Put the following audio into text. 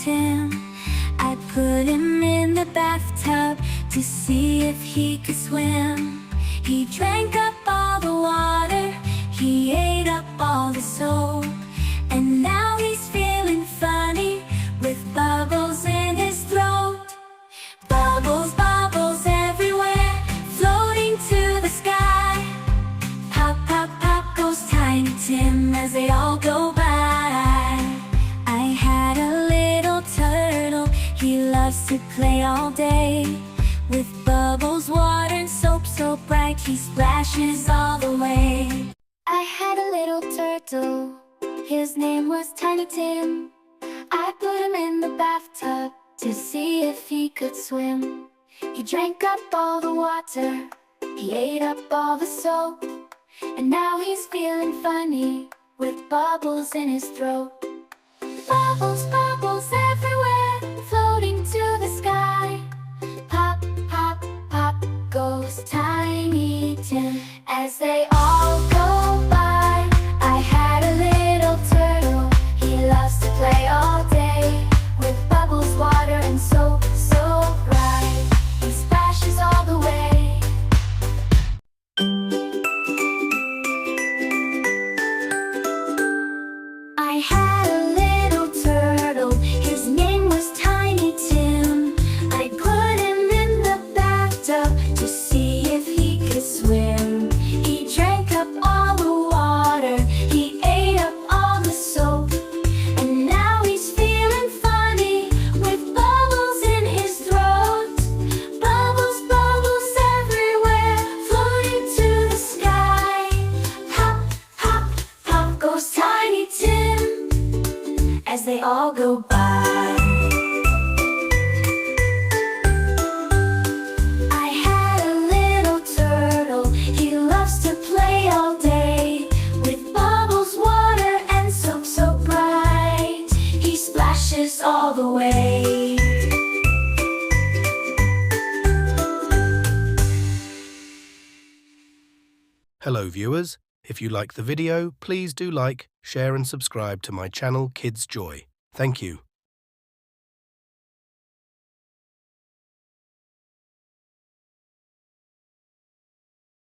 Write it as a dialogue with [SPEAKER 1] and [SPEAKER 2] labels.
[SPEAKER 1] Tim. I put him in the bathtub to see if he could swim. He drank up all the water, he ate up all the soap, and now he's feeling funny with bubbles in his throat. Bubbles, bubbles everywhere, floating to the sky. Pop, pop, pop goes Tiny Tim as they all go by. I had a little turtle, he loves to play all day. With bubbles, water, and soap so bright, he splashes all the way. I had a little turtle, his name was Tiny Tim. I put him in the bathtub to see if he could swim. He drank up all the water, he ate up all the soap, and now he's feeling funny with bubbles in his throat. Bubbles, bubbles everywhere, floating to the sky. Pop, pop, pop goes Tiny Tim as they all go by. I had a little turtle, he loves to play all day. With bubbles, water, and soap so bright, he splashes all the way. I had a little turtle, his name was Tiny Tim. I put him in the bathtub to see if he could swim. He drank up all the water, he ate up all the soap, and now he's feeling funny with bubbles in his throat. Bubbles, bubbles everywhere, floating to the sky. Pop, pop, pop goes Tiny Tim as they all go by. I had a little turtle, he loves to play all day. With bubbles, water, and soap so bright, he splashes all the way.
[SPEAKER 2] Hello viewers, if you like the video, please do like, share and subscribe to my channel Kids Joy. Thank you.